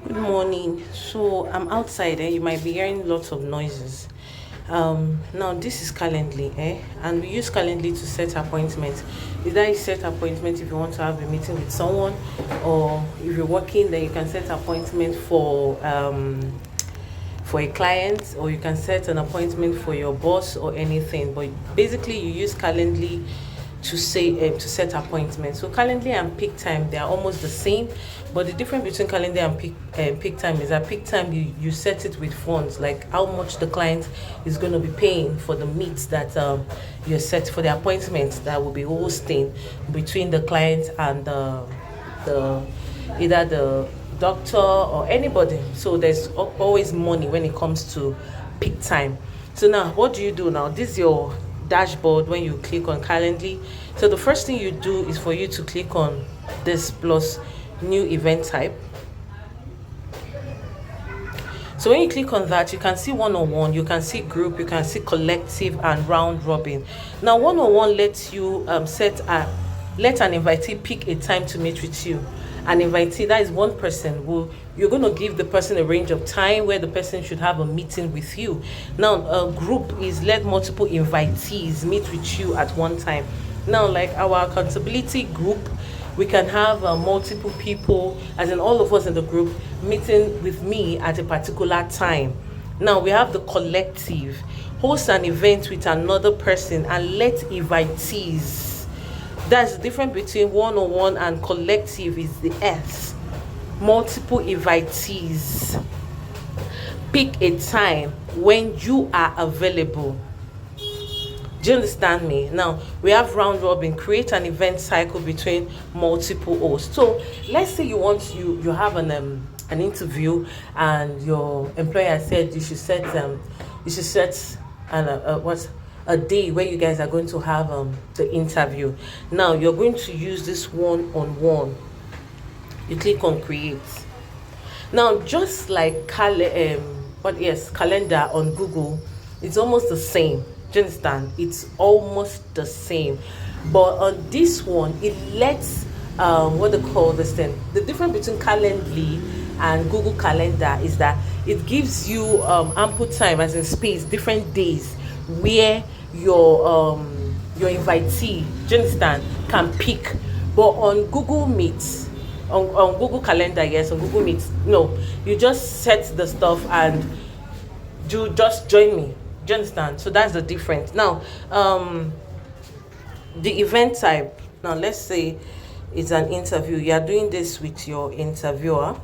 Good morning. So I'm outside, you might be hearing lots of noises. Now this is Calendly, and we use Calendly to set appointments. Either you set appointment if you want to have a meeting with someone, or if you're working, then you can set appointment for a client, or you can set an appointment for your boss or anything. But basically, you use Calendly to set appointments. So Calendly and peak time, they are almost the same, but the difference between Calendly and peak time is that peak time you set it with funds, like how much the client is going to be paying for the meets that you're set for, the appointments that will be hosting between the client and the either the doctor or anybody. So there's always money when it comes to peak time. So now what do you do now? This is your dashboard when you click on Calendly. So the first thing you do is for you to click on this plus new event type. So when you click on that, you can see one-on-one, you can see group, you can see collective and round robin. Now one-on-one lets you let an invitee pick a time to meet with you. An invitee, that is one person who you're going to give the person a range of time where the person should have a meeting with you. Now a group is let multiple invitees meet with you at one time. Now, like our accountability group, we can have multiple people, as in all of us in the group, meeting with me at a particular time. Now we have the collective, host an event with another person and let invitees. That's the difference between one-on-one and collective is the S. Multiple invitees. Pick a time when you are available. Do you understand me? Now we have round robin, create an event cycle between multiple hosts. So let's say you have an interview and your employer said you should set a day where you guys are going to have the interview. Now you're going to use this one-on-one. You click on create. Now just like calendar on Google, it's almost the same. Do you understand? It's almost the same, but on this one it lets what they call this thing. The difference between Calendly and Google Calendar is that it gives you ample time, as in space, different days where your invitee, do you understand, can pick. But on Google Meet, on Google Calendar, yes, on Google Meet, no, you just set the stuff and you just join me. Do you understand? So that's the difference. Now the event type, now let's say it's an interview, you are doing this with your interviewer.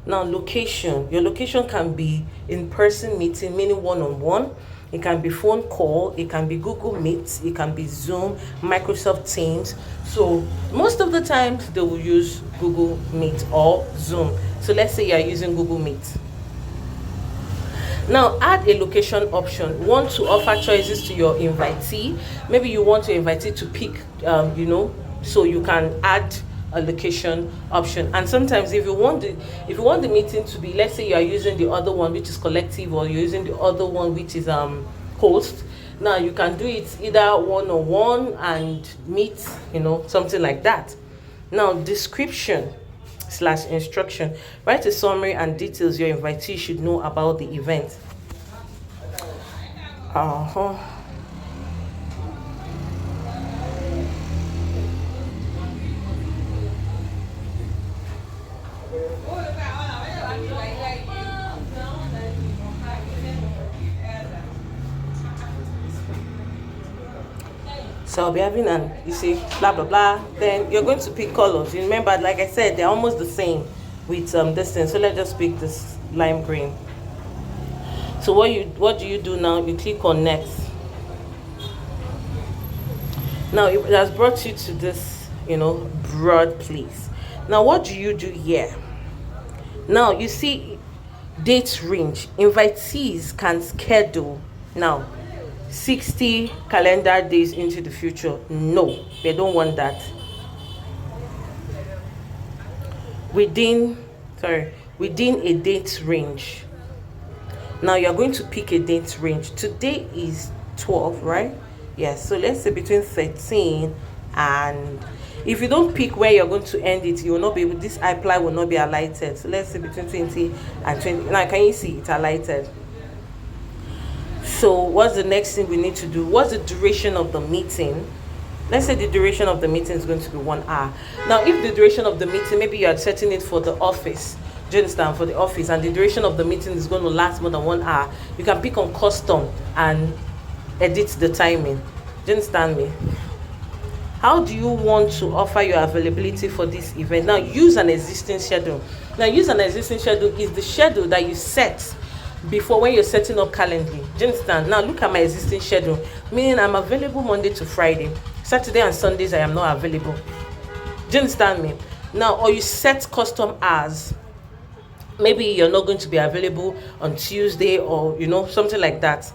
Now location, your location can be in-person meeting, meaning one-on-one. It can be phone call, it can be Google Meet, it can be Zoom, Microsoft Teams. So most of the times they will use Google Meet or Zoom. So let's say you are using Google Meet. Now add a location option. Want to offer choices to your invitee. Maybe you want your invitee to pick, so you can add a location option. And sometimes if you want the meeting to be, let's say you are using the other one which is collective, or you're using the other one which is host, now you can do it either one-on-one and meet, something like that. Now description / instruction, write a summary and details your invitee should know about the event. So I'll be having blah blah blah. Then you're going to pick colors. You remember, like I said, they're almost the same with this thing. So let's just pick this lime green. So what do you do now? You click on next. Now it has brought you to this, broad place. Now what do you do here? Now you see date range. Invitees can schedule now 60 calendar days into the future. No, they don't want that. Within a date range. Now you're going to pick a date range. Today is 12, right? Yes, so let's say between 13 and If you don't pick where you're going to end it, you will not be able, this apply will not be highlighted. So let's say between 20 and 20. Now can you see it's highlighted? So what's the next thing we need to do? What's the duration of the meeting? Let's say the duration of the meeting is going to be 1 hour. Now if the duration of the meeting, maybe you are setting it for the office, do you understand, for the office, and the duration of the meeting is going to last more than 1 hour, you can pick on custom and edit the timing. Do you understand me? How do you want to offer your availability for this event? Now use an existing schedule. Now use an existing schedule is the schedule that you set before when you're setting up Calendly. Do you understand? Now look at my existing schedule, meaning I'm available Monday to Friday. Saturday and Sundays I am not available. Do you understand me? Now, or you set custom hours. Maybe you're not going to be available on Tuesday, or something like that.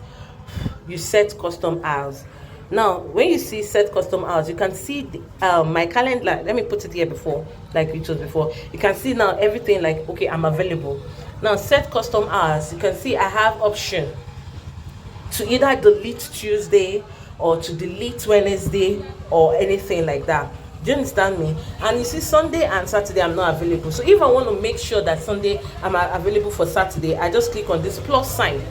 You set custom hours. Now when you see set custom hours, you can see my calendar. Let me put it here before, like it was before. You can see now everything, like, okay, I'm available. Now set custom hours, you can see I have option to either delete Tuesday or to delete Wednesday or anything like that. Do you understand me? And you see Sunday and Saturday I'm not available. So if I want to make sure that Sunday I'm available for Saturday, I just click on this plus sign.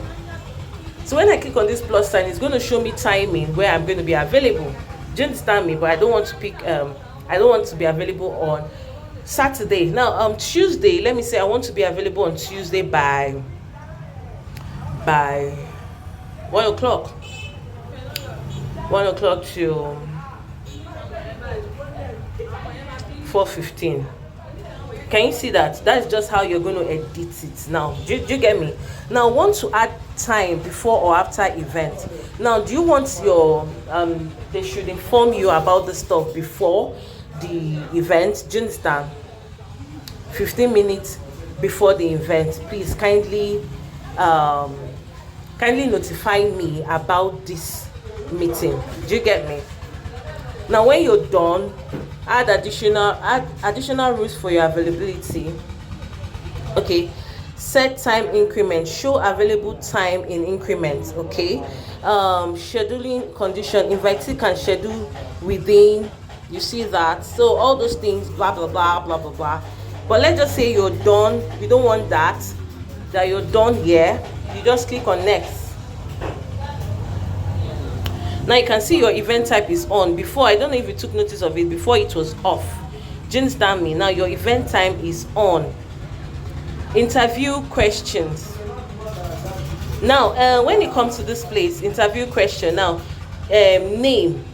So when I click on this plus sign, it's going to show me timing where I'm going to be available. Do you understand me? But I don't want to pick I don't want to be available on Saturday. Now Tuesday, let me say I want to be available on Tuesday by 1 o'clock. 1 o'clock to 4:15. Can you see that? That's just how you're going to edit it. Now do you get me? Now want to add time before or after event. Now do you want your they should inform you about the stuff before the event? Do you understand? 15 minutes before the event, please kindly notify me about this meeting. Do you get me? Now when you're done, add additional rules for your availability. Okay, set time increment, show available time in increments. Okay, scheduling condition, invitee can schedule within, you see that? So all those things, blah blah blah blah blah blah. But let's just say you're done, we don't want that you're done here. You just click on next. Now you can see your event type is on. Before, I don't know if you took notice of it, before it was off. Do you understand me? Now your event time is on. Interview questions. Now when it comes to this place, interview question. Now name,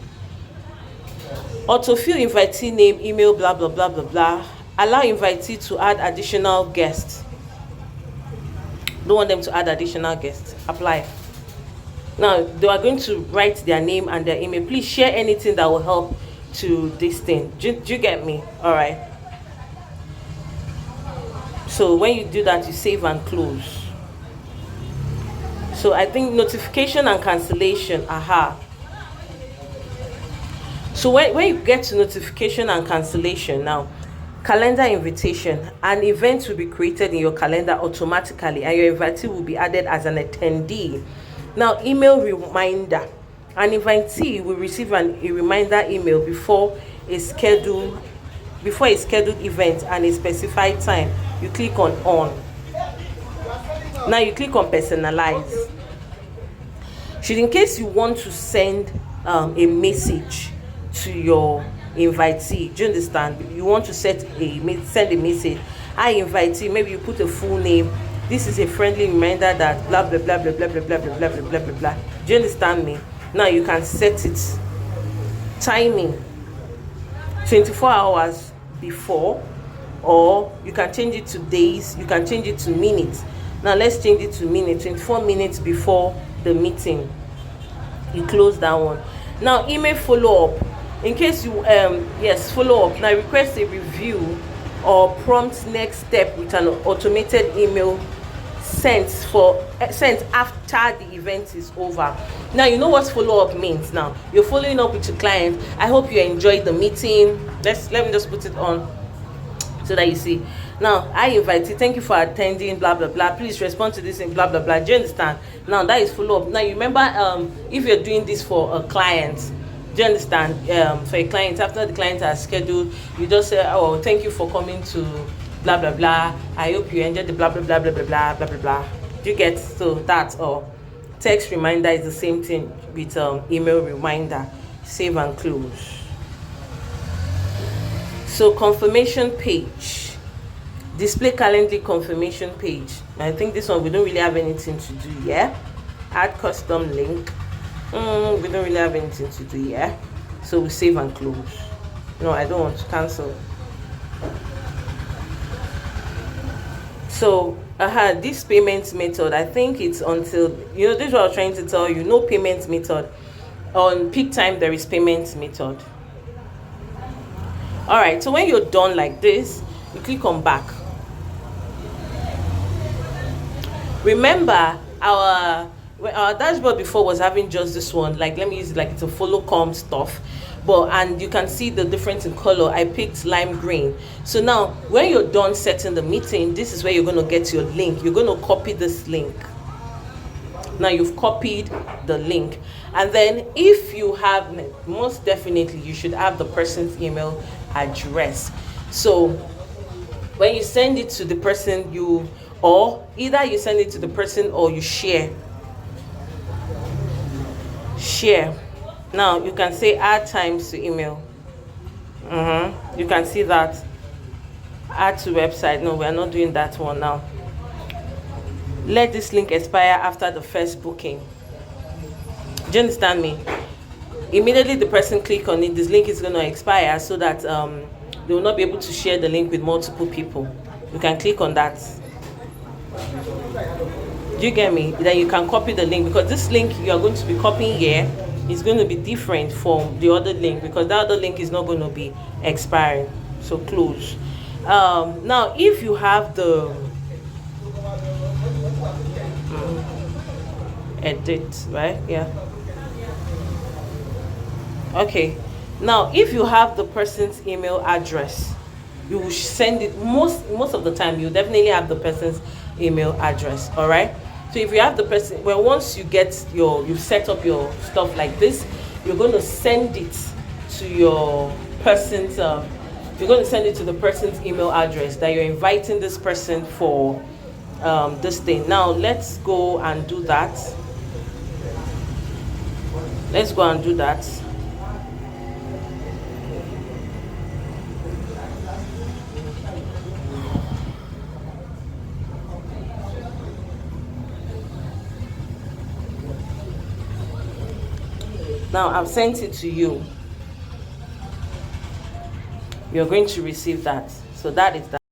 autofill invitee name, email, blah blah blah blah blah. Allow invitee to add additional guests. Don't want them to add additional guests. Apply. Now they are going to write their name and their email. Please share anything that will help to this thing. Do you get me? All right. So when you do that, you save and close. So I think notification and cancellation. So when you get to notification and cancellation, now calendar invitation, an event will be created in your calendar automatically and your invitee will be added as an attendee. Now email reminder, an invitee will receive a reminder email before a scheduled event and a specified time. You click on. Now you click on personalize. Should, in case you want to send a message to your invitee, do you understand? You want to send a message. Hi invitee, maybe you put a full name. This is a friendly reminder that blah blah blah blah blah blah blah blah blah blah blah blah. Do you understand me? Now you can set it. Timing 24 hours before, or you can change it to days, you can change it to minutes. Now let's change it to minutes. 24 minutes before the meeting, you close that one. Now email follow-up, in case you follow-up. Now request a review or prompt next step with an automated email sent after the event is over. Now you know what follow-up means. Now you're following up with your client. I hope you enjoyed the meeting. Let me just put it on so that you see. Now I invite you, thank you for attending, blah blah blah, please respond to this in blah blah blah. Do you understand? Now that is follow-up. Now you remember, if you're doing this for a client, Do you understand? For a client, after the client has scheduled, you just say, oh, thank you for coming to blah blah blah, I hope you enjoyed the blah blah blah blah blah blah blah blah blah. Do you get? So that, or text reminder is the same thing with email reminder. Save and close. So confirmation page, display Calendly confirmation page. I think this one we don't really have anything to do. Yeah, add custom link. We don't really have anything to do. Yeah, so we save and close. No, I don't want to cancel. So this payment method, I think it's until, this is what I was trying to tell you. No payment method. On peak time there is payment method. All right, so when you're done like this, you click on back. Remember, our dashboard before was having just this one, like, let me use it like it's a follow com stuff, and you can see the difference in color. I picked lime green. So now when you're done setting the meeting, this is where you're going to get your link. You're going to copy this link. Now you've copied the link, and then if you have, most definitely you should have the person's email address. So when you send it to the person, or either you send it to the person or you share. Now you can say add times to email. You can see that. Add to website. No, we are not doing that one now. Let this link expire after the first booking. Do you understand me? Immediately the person click on it, this link is going to expire, so that they will not be able to share the link with multiple people. You can click on that. Do you get me? Then you can copy the link, because this link you are going to be copying here is going to be different from the other link, because the other link is not going to be expiring. So close. Now if you have the edit, right? Yeah. Okay. Now if you have the person's email address, you will send it. Most of the time you definitely have the person's email address. All right. So if you have the person, well, once you get you've set up your stuff like this, you're going to send it to your person's you're going to send it to the person's email address that you're inviting this person for this thing. Now let's go and do that. Now I've sent it to you. You're going to receive that. So that is that.